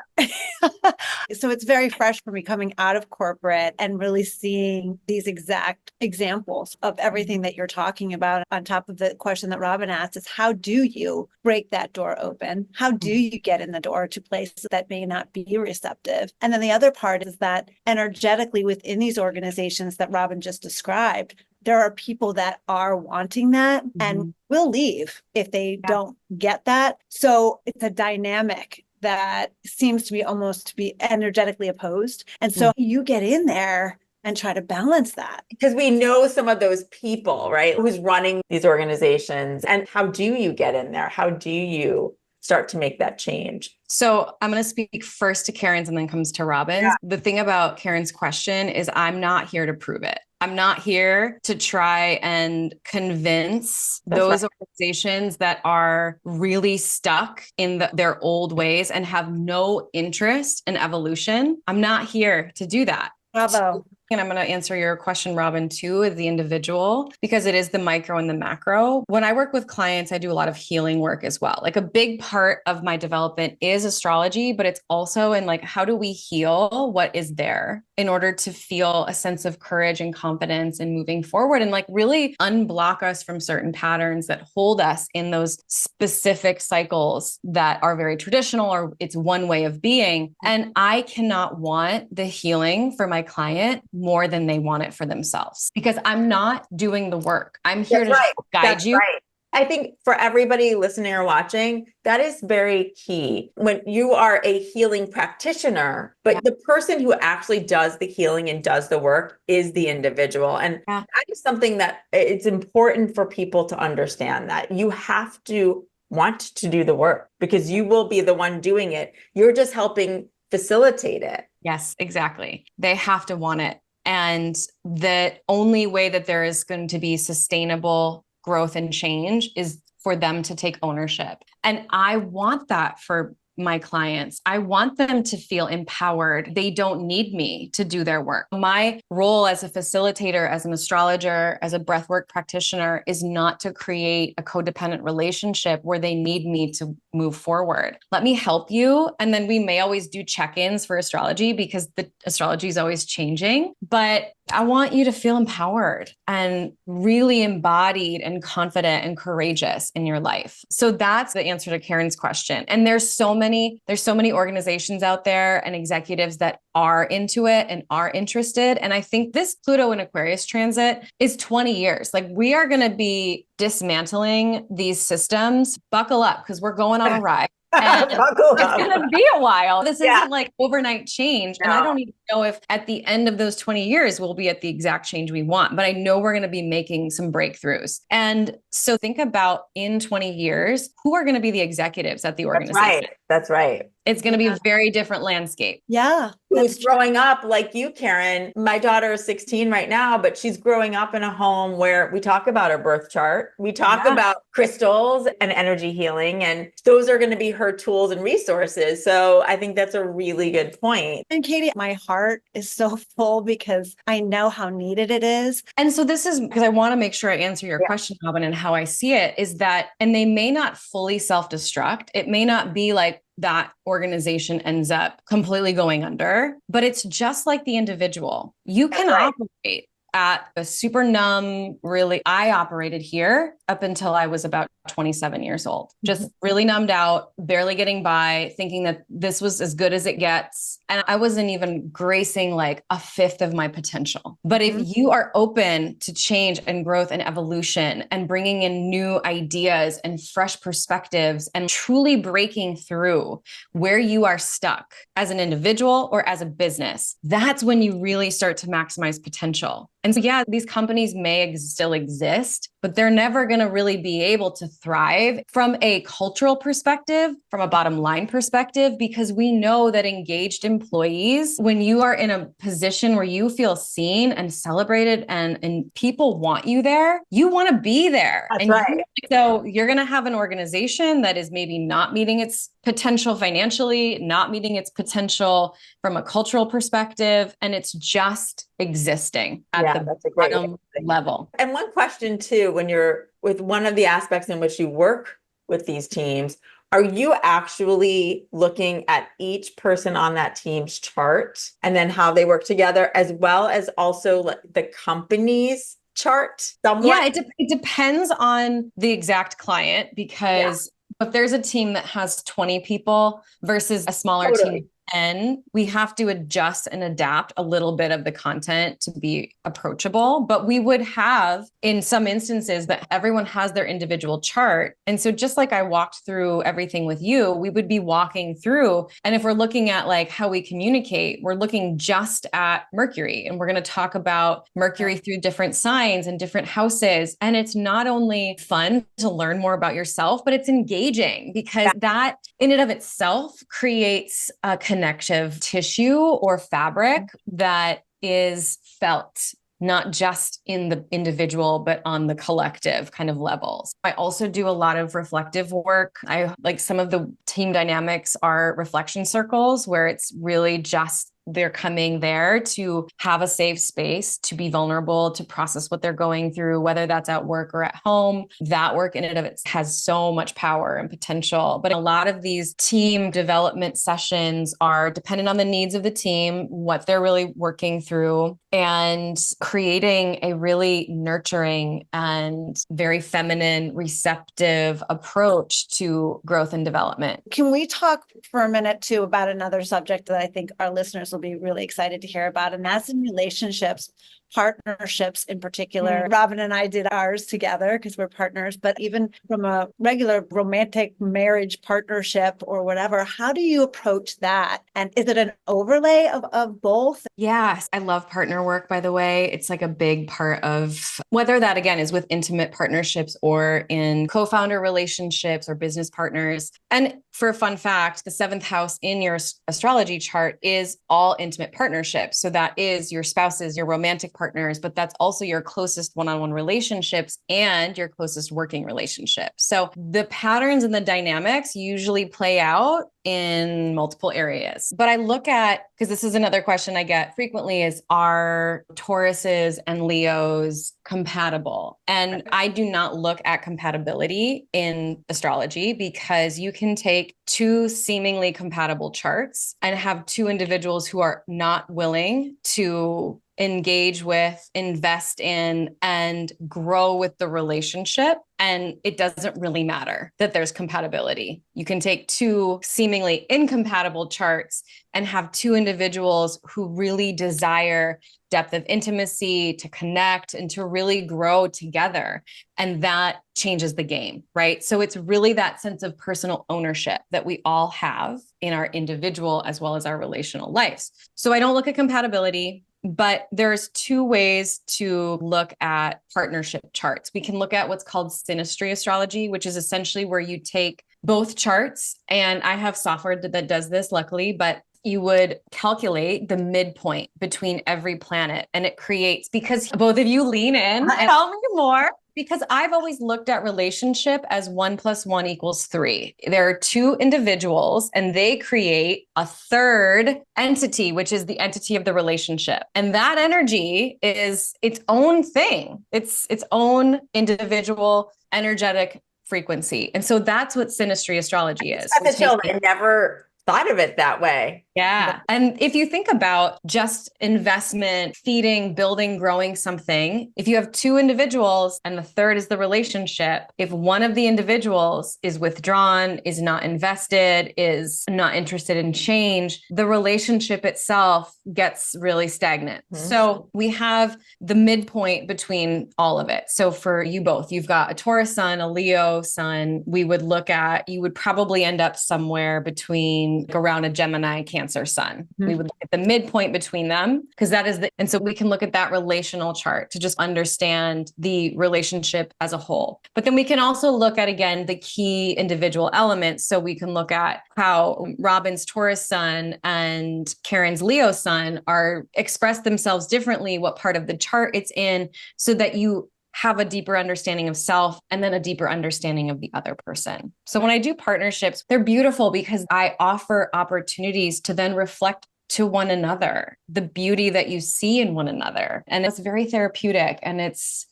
So it's very fresh for me coming out of corporate and really seeing these exact examples of everything that you're talking about. On top of the question that Robin asked is, how do you break that door open? How do you get in the door to places that may not be receptive? And then the other part is that energetically within these organizations that Robin just described, there are people that are wanting that and will leave if they don't get that. So it's a dynamic that seems to be almost to be energetically opposed. And so you get in there and try to balance that. Because we know some of those people, right? Who's running these organizations. And how do you get in there? How do you start to make that change? So I'm going to speak first to Karen's and then comes to Robin's. Yeah. The thing about Karen's question is I'm not here to prove it. I'm not here to try and convince those organizations that are really stuck in their old ways and have no interest in evolution. I'm not here to do that. Bravo. And I'm going to answer your question, Robin, too, as the individual, because it is the micro and the macro. When I work with clients, I do a lot of healing work as well. Like a big part of my development is astrology, but it's also in like, how do we heal what is there in order to feel a sense of courage and confidence in moving forward and like really unblock us from certain patterns that hold us in those specific cycles that are very traditional or it's one way of being. And I cannot want the healing for my client more than they want it for themselves because I'm not doing the work. I'm here to guide you. Right. I think for everybody listening or watching, that is very key. When you are a healing practitioner, but the person who actually does the healing and does the work is the individual. And that is something that it's important for people to understand, that you have to want to do the work because you will be the one doing it. You're just helping facilitate it. Yes, exactly. They have to want it. And the only way that there is going to be sustainable growth and change is for them to take ownership. And I want that for my clients. I want them to feel empowered. They don't need me to do their work. My role as a facilitator, as an astrologer, as a breathwork practitioner is not to create a codependent relationship where they need me to move forward. Let me help you. And then we may always do check-ins for astrology because the astrology is always changing, but I want you to feel empowered and really embodied and confident and courageous in your life. So that's the answer to Karen's question. And there's so many organizations out there and executives that are into it and are interested. And I think this Pluto and Aquarius transit is 20 years. Like we are going to be dismantling these systems. Buckle up because we're going on a ride. And it's going to be a while. This isn't like overnight change. No. And I don't even know if at the end of those 20 years, we'll be at the exact change we want, but I know we're going to be making some breakthroughs. And so think about in 20 years, who are going to be the executives at the organization? That's right. It's going to be a very different landscape. Yeah. Who's growing up like you, Karen. My daughter is 16 right now, but she's growing up in a home where we talk about her birth chart. We talk about crystals and energy healing, and those are going to be her tools and resources. So I think that's a really good point. And Catie, my heart is so full because I know how needed it is. And so this is because I want to make sure I answer your question, Robin, and how I see it is that, and they may not fully self-destruct. It may not be like that organization ends up completely going under, but it's just like the individual. You can operate at a super numb, I operated here up until I was about 27 years old, just really numbed out, barely getting by, thinking that this was as good as it gets. And I wasn't even gracing like a fifth of my potential. But if you are open to change and growth and evolution and bringing in new ideas and fresh perspectives and truly breaking through where you are stuck as an individual or as a business, that's when you really start to maximize potential. And so, these companies may still exist, but they're never going to really be able to thrive from a cultural perspective, from a bottom line perspective, because we know that engaged employees, when you are in a position where you feel seen and celebrated and people want you there, you want to be there. That's right. So you're going to have an organization that is maybe not meeting its potential financially, not meeting its potential from a cultural perspective, and it's just existing at the That's a great bottom level. And one question too, when you're with one of the aspects in which you work with these teams, are you actually looking at each person on that team's chart and then how they work together, as well as also the company's chart somewhat? Yeah, it depends on the exact client, because if there's a team that has 20 people versus a smaller team, and we have to adjust and adapt a little bit of the content to be approachable. But we would have, in some instances, that everyone has their individual chart. And so just like I walked through everything with you, we would be walking through. And if we're looking at like how we communicate, we're looking just at Mercury, and we're going to talk about Mercury through different signs and different houses. And it's not only fun to learn more about yourself, but it's engaging, because that in and of itself creates a connective tissue or fabric that is felt not just in the individual, but on the collective kind of levels. I also do a lot of reflective work. I like some of the team dynamics are reflection circles, where it's really just they're coming there to have a safe space, to be vulnerable, to process what they're going through, whether that's at work or at home. That work in and of it has so much power and potential. But a lot of these team development sessions are dependent on the needs of the team, what they're really working through, and creating a really nurturing and very feminine, receptive approach to growth and development. Can we talk for a minute too about another subject that I think our listeners will be really excited to hear about, and that's in relationships, partnerships in particular. Robin and I did ours together because we're partners, but even from a regular romantic marriage partnership or whatever, how do you approach that? And is it an overlay of both? Yes, I love partner work, by the way. It's like a big part of whether that, again, is with intimate partnerships or in co-founder relationships or business partners. And for a fun fact, the 7th house in your astrology chart is all intimate partnerships. So that is your spouses, your romantic partners, but that's also your closest one-on-one relationships and your closest working relationships. So the patterns and the dynamics usually play out in multiple areas. But I look at, because this is another question I get frequently, is are Tauruses and Leos compatible? And I do not look at compatibility in astrology, because you can take two seemingly compatible charts and have two individuals who are not willing to engage with, invest in, and grow with the relationship. And it doesn't really matter that there's compatibility. You can take two seemingly incompatible charts and have two individuals who really desire depth of intimacy, to connect and to really grow together. And that changes the game, right? So it's really that sense of personal ownership that we all have in our individual as well as our relational lives. So I don't look at compatibility. But there's two ways to look at partnership charts. We can look at what's called Synastry Astrology, which is essentially where you take both charts, and I have software that does this, luckily, but you would calculate the midpoint between every planet, and it creates, because both of you lean in and tell me more. Because I've always looked at relationship as 1 + 1 = 3. There are two individuals and they create a third entity, which is the entity of the relationship. And that energy is its own thing. It's its own individual energetic frequency. And so that's what Synastry Astrology is. I never thought of it that way. Yeah. And if you think about just investment, feeding, building, growing something, if you have two individuals and the third is the relationship, if one of the individuals is withdrawn, is not invested, is not interested in change, the relationship itself gets really stagnant. Mm-hmm. So we have the midpoint between all of it. So for you both, you've got a Taurus sun, a Leo sun. We would look at, you would probably end up somewhere between around a Gemini, Cancer Cancer sun. We would look at the midpoint between them because that is and so we can look at that relational chart to just understand the relationship as a whole. But then we can also look at, again, the key individual elements. So we can look at how Robin's Taurus sun and Karen's Leo sun are express themselves differently, what part of the chart it's in, so that you have a deeper understanding of self and then a deeper understanding of the other person. So when I do partnerships, they're beautiful because I offer opportunities to then reflect to one another, the beauty that you see in one another. And it's very therapeutic, and it's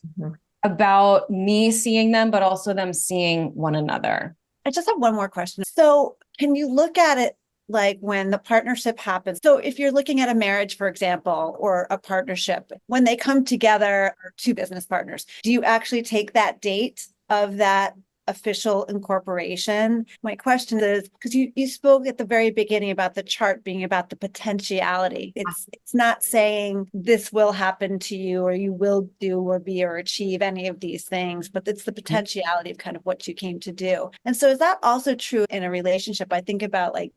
about me seeing them, but also them seeing one another. I just have one more question. So can you look at it like when the partnership happens? So if you're looking at a marriage, for example, or a partnership, when they come together, or two business partners, do you actually take that date of that official incorporation? My question is, because you spoke at the very beginning about the chart being about the potentiality. It's not saying this will happen to you or you will do or be or achieve any of these things, but it's the potentiality of kind of what you came to do. And so is that also true in a relationship? I think about like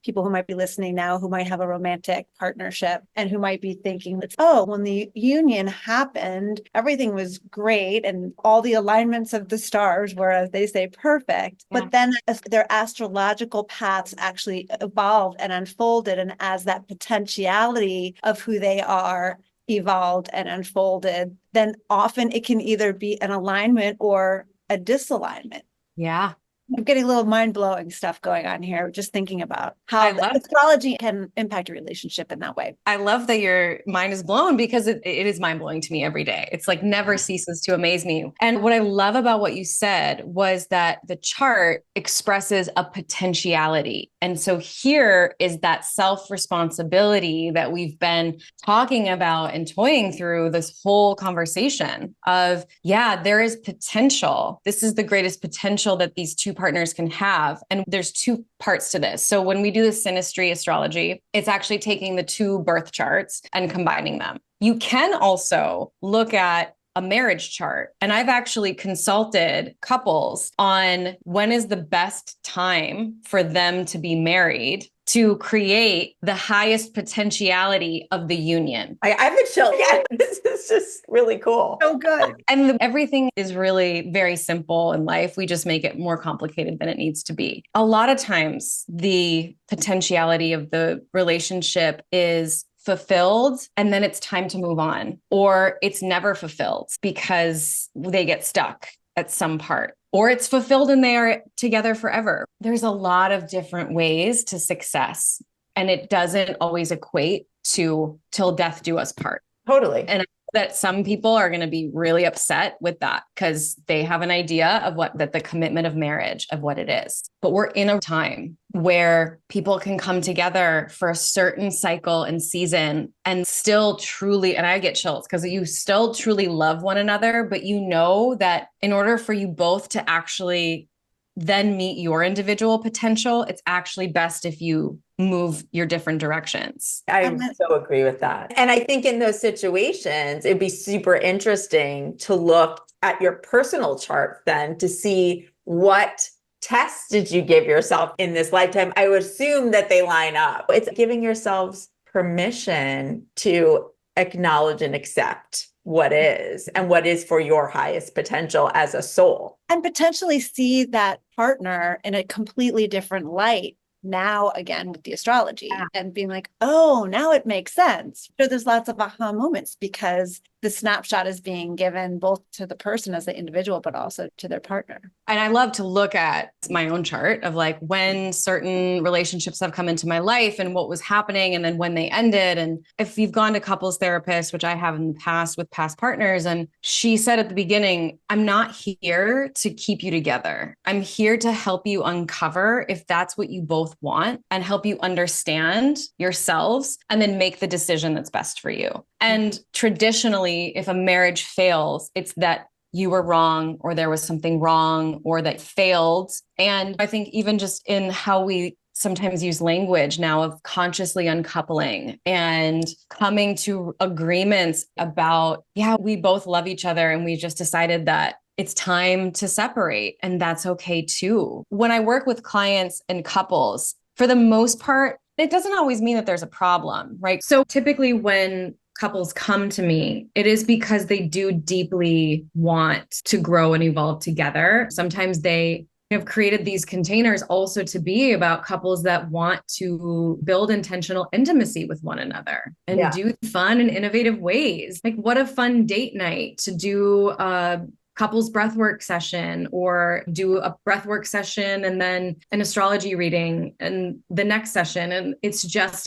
people who might be listening now who might have a romantic partnership and who might be thinking, oh, when the union happened, everything was great and all the alignments of the stars were, as they say, perfect. Yeah. But then as their astrological paths actually evolved and unfolded, and as that potentiality of who they are evolved and unfolded, then often it can either be an alignment or a disalignment. Yeah. I'm getting a little mind-blowing stuff going on here, just thinking about how astrology can impact a relationship in that way. I love that your mind is blown, because it is mind-blowing to me every day. It's like never ceases to amaze me. And what I love about what you said was that the chart expresses a potentiality. And so here is that self-responsibility that we've been talking about and toying through this whole conversation of, yeah, there is potential. This is the greatest potential that these two partners can have. And there's two parts to this. So when we do the Synastry Astrology, it's actually taking the two birth charts and combining them. You can also look at a marriage chart. And I've actually consulted couples on when is the best time for them to be married to create the highest potentiality of the union. I have the chill. Yeah, this is just really cool. So good. And everything is really very simple in life. We just make it more complicated than it needs to be. A lot of times the potentiality of the relationship is fulfilled and then it's time to move on, or it's never fulfilled because they get stuck at some part, or it's fulfilled and they are together forever. There's a lot of different ways to success, and it doesn't always equate to till death do us part. Totally. And that some people are going to be really upset with that because they have an idea of that the commitment of marriage, of what it is. But we're in a time where people can come together for a certain cycle and season and still truly, and I get chills because you still truly love one another, but you know that in order for you both to actually then meet your individual potential, it's actually best if you move your different directions. I so agree with that. And I think in those situations, it'd be super interesting to look at your personal chart then to see what tests did you give yourself in this lifetime. I would assume that they line up. It's giving yourselves permission to acknowledge and accept what is and what is for your highest potential as a soul. And potentially see that partner in a completely different light now, again, with the astrology, and being like, oh, now it makes sense. So there's lots of aha moments because the snapshot is being given both to the person as the individual, but also to their partner. And I love to look at my own chart of like when certain relationships have come into my life and what was happening and then when they ended. And if you've gone to couples therapists, which I have in the past with past partners, and she said at the beginning, I'm not here to keep you together. I'm here to help you uncover if that's what you both want and help you understand yourselves and then make the decision that's best for you. And traditionally, if a marriage fails, it's that you were wrong or there was something wrong or that failed. And I think even just in how we sometimes use language now of consciously uncoupling and coming to agreements about, yeah, we both love each other and we just decided that it's time to separate, and that's okay too. When I work with clients and couples, for the most part, It doesn't always mean that there's a problem, right? So typically when couples come to me, it is because they do deeply want to grow and evolve together. Sometimes they have created these containers also to be about couples that want to build intentional intimacy with one another and do fun and innovative ways. Like, what a fun date night to do a couples breathwork session, or do a breathwork session and then an astrology reading and the next session. And it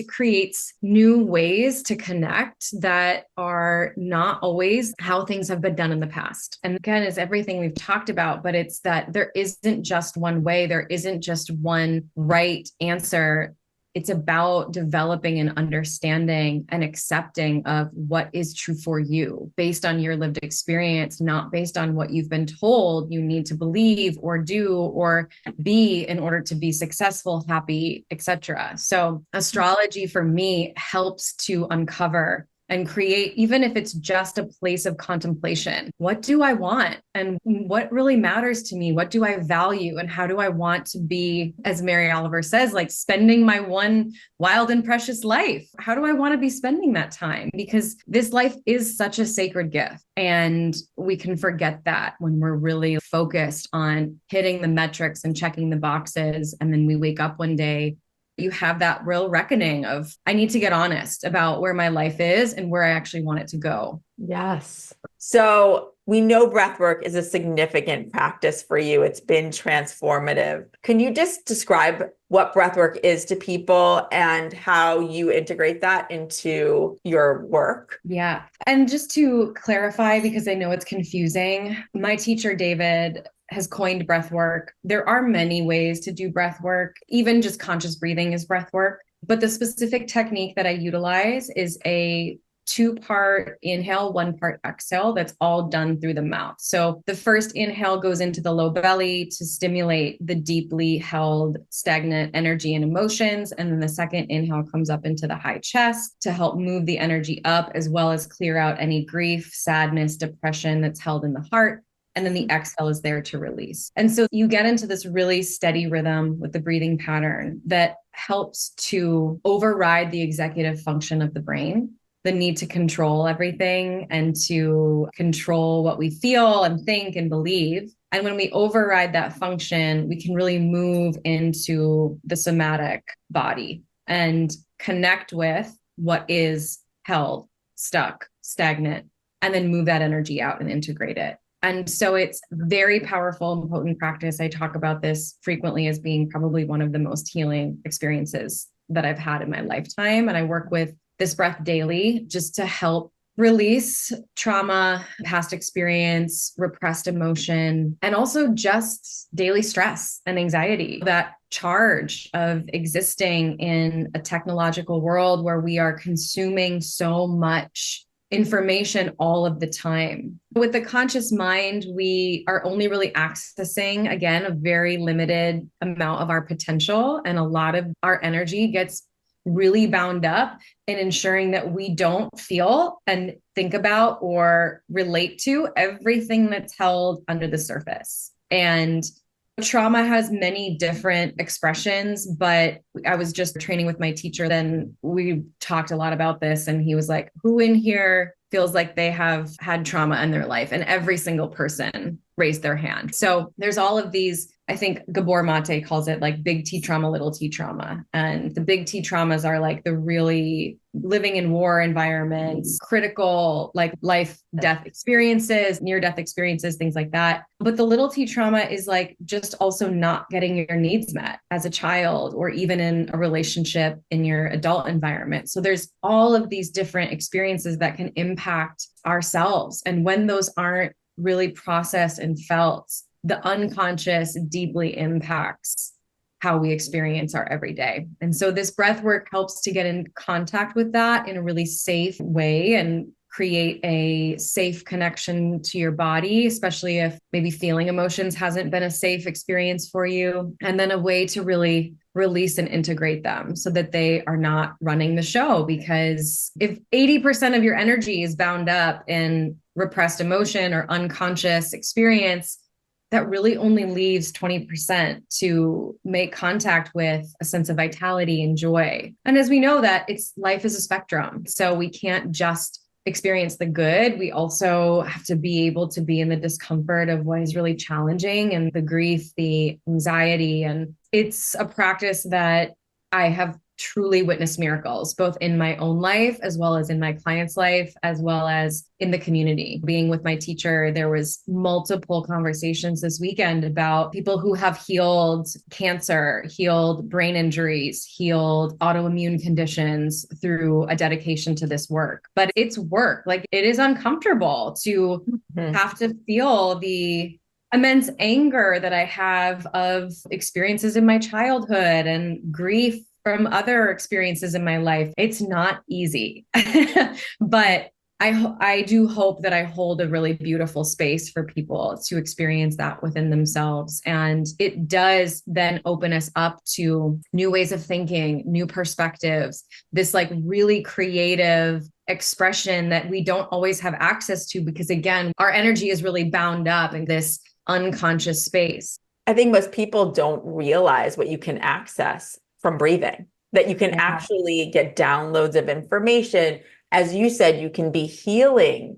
creates new ways to connect that are not always how things have been done in the past. And again, it's everything we've talked about, but it's that there isn't just one way. There isn't just one right answer. It's about developing an understanding and accepting of what is true for you based on your lived experience, not based on what you've been told you need to believe or do or be in order to be successful, happy, etc. So astrology for me helps to uncover and create, even if it's just a place of contemplation. What do I want? And what really matters to me? What do I value? And how do I want to be, as Mary Oliver says, like spending my one wild and precious life? How do I want to be spending that time? Because this life is such a sacred gift. And we can forget that when we're really focused on hitting the metrics and checking the boxes. And then we wake up one day, you have that real reckoning of, I need to get honest about where my life is and where I actually want it to go. Yes. So we know breathwork is a significant practice for you. It's been transformative. Can you just describe what breathwork is to people and how you integrate that into your work? Yeah. And just to clarify, because I know it's confusing, my teacher, David, has coined breath work. There are many ways to do breath work. Even just conscious breathing is breath work. But the specific technique that I utilize is a 2-part inhale, 1-part exhale that's all done through the mouth. So the first inhale goes into the low belly to stimulate the deeply held stagnant energy and emotions. And then the second inhale comes up into the high chest to help move the energy up, as well as clear out any grief, sadness, depression that's held in the heart. And then the exhale is there to release. And so you get into this really steady rhythm with the breathing pattern that helps to override the executive function of the brain, the need to control everything and to control what we feel and think and believe. And when we override that function, we can really move into the somatic body and connect with what is held, stuck, stagnant, and then move that energy out and integrate it. And so it's very powerful and potent practice. I talk about this frequently as being probably one of the most healing experiences that I've had in my lifetime. And I work with this breath daily just to help release trauma, past experience, repressed emotion, and also just daily stress and anxiety. That charge of existing in a technological world where we are consuming so much information all of the time. With the conscious mind, we are only really accessing, again, a very limited amount of our potential. And a lot of our energy gets really bound up in ensuring that we don't feel and think about or relate to everything that's held under the surface. And trauma has many different expressions, but I was just training with my teacher. Then we talked a lot about this, and he was like, who in here feels like they have had trauma in their life? And every single person raised their hand. So there's all of these, I think Gabor Mate calls it like big T trauma, little T trauma. And the big T traumas are like the really living in war environments, critical, like life, death experiences, near death experiences, things like that. But the little T trauma is like just also not getting your needs met as a child or even in a relationship in your adult environment. So there's all of these different experiences that can impact ourselves. And when those aren't really processed and felt, the unconscious deeply impacts how we experience our everyday. And so this breath work helps to get in contact with that in a really safe way and create a safe connection to your body, especially if maybe feeling emotions hasn't been a safe experience for you. And then a way to really release and integrate them so that they are not running the show. Because if 80% of your energy is bound up in repressed emotion or unconscious experience, that really only leaves 20% to make contact with a sense of vitality and joy. And as we know that life is a spectrum. So we can't just experience the good. We also have to be able to be in the discomfort of what is really challenging and the grief, the anxiety. And it's a practice that I have truly witnessed miracles, both in my own life, as well as in my client's life, as well as in the community. Being with my teacher, there was multiple conversations this weekend about people who have healed cancer, healed brain injuries, healed autoimmune conditions through a dedication to this work. But it's work. Like, it is uncomfortable to have to feel the immense anger that I have of experiences in my childhood and grief from other experiences in my life. It's not easy, but I do hope that I hold a really beautiful space for people to experience that within themselves. And it does then open us up to new ways of thinking, new perspectives, this like really creative expression that we don't always have access to, because again, our energy is really bound up in this unconscious space. I think most people don't realize what you can access from breathing, that you can actually get downloads of information. As you said, you can be healing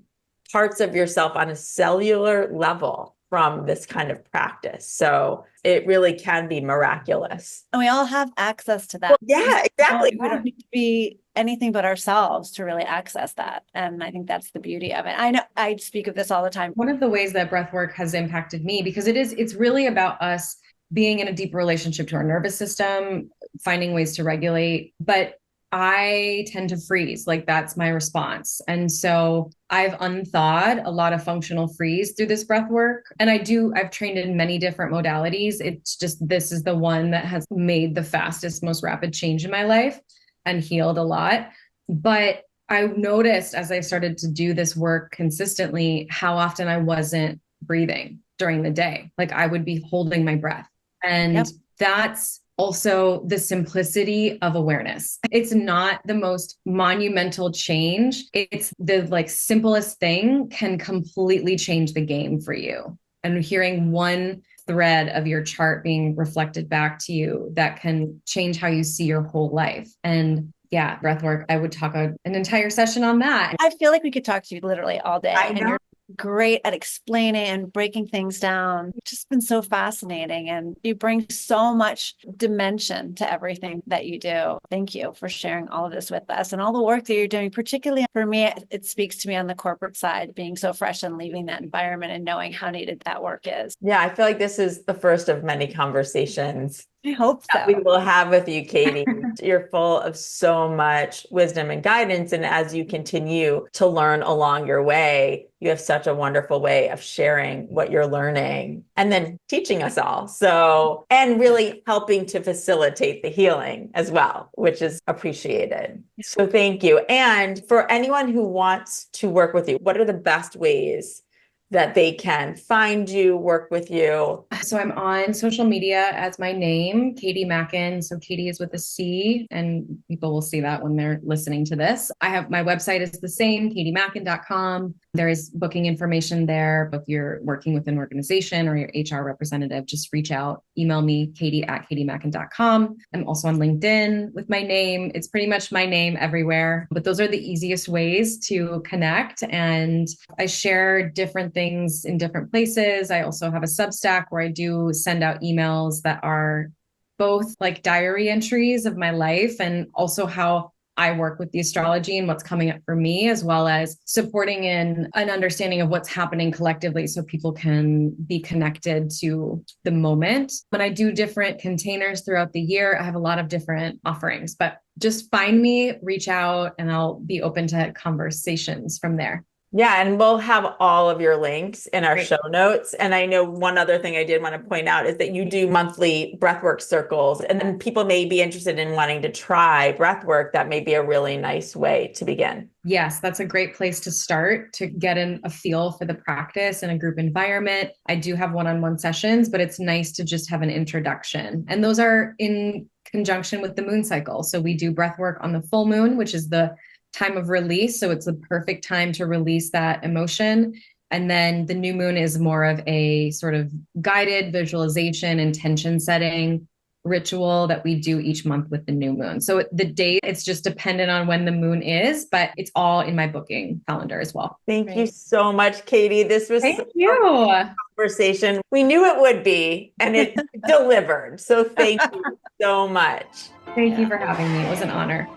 parts of yourself on a cellular level from this kind of practice. So it really can be miraculous. And we all have access to that. Well, yeah, exactly. We don't need to be anything but ourselves to really access that. And I think that's the beauty of it. I know I speak of this all the time. One of the ways that breathwork has impacted me, because it's really about us being in a deep relationship to our nervous system, finding ways to regulate. But I tend to freeze, like that's my response. And so I've unthawed a lot of functional freeze through this breath work. And I've trained in many different modalities. It's just, this is the one that has made the fastest, most rapid change in my life and healed a lot. But I noticed as I started to do this work consistently, how often I wasn't breathing during the day. Like I would be holding my breath. And that's also the simplicity of awareness. It's not the most monumental change. It's the like simplest thing can completely change the game for you. And hearing one thread of your chart being reflected back to you, that can change how you see your whole life. And yeah, breathwork, I would talk an entire session on that. I feel like we could talk to you literally all day. I know. And you're great at explaining and breaking things down. It's just been so fascinating. And you bring so much dimension to everything that you do. Thank you for sharing all of this with us and all the work that you're doing. Particularly for me, it speaks to me on the corporate side, being so fresh and leaving that environment and knowing how needed that work is. Yeah, I feel like this is the first of many conversations I hope so. that we will have with you, Catie. You're full of so much wisdom and guidance. And as you continue to learn along your way, you have such a wonderful way of sharing what you're learning and then teaching us all. So, and really helping to facilitate the healing as well, which is appreciated. So thank you. And for anyone who wants to work with you, what are the best ways that they can find you, work with you? So I'm on social media as my name, Catie Macken. So Catie is with a C, and people will see that when they're listening to this. I have my website is the same, katiemacken.com. There is booking information there. If you're working with an organization or your HR representative, just reach out, email me, katie@katiemacken.com. I'm also on LinkedIn with my name. It's pretty much my name everywhere, but those are the easiest ways to connect. And I share different things in different places. I also have a Substack where I do send out emails that are both like diary entries of my life and also how I work with the astrology and what's coming up for me, as well as supporting in an understanding of what's happening collectively so people can be connected to the moment. When I do different containers throughout the year, I have a lot of different offerings, but just find me, reach out, and I'll be open to conversations from there. Yeah, and we'll have all of your links in our show notes. And I know one other thing I did want to point out is that you do monthly breathwork circles, and then people may be interested in wanting to try breathwork. That may be a really nice way to begin. Yes, that's a great place to start to get a feel for the practice in a group environment. I do have one-on-one sessions, but it's nice to just have an introduction. And those are in conjunction with the moon cycle. So we do breathwork on the full moon, which is the time of release. So it's the perfect time to release that emotion. And then the new moon is more of a sort of guided visualization, intention setting ritual that we do each month with the new moon. So the date, it's just dependent on when the moon is, but it's all in my booking calendar as well. Thank you Great. so much, Catie. This was Thank such you. a conversation. We knew it would be, and it delivered. So thank you so much. Thank you for having me. It was an honor.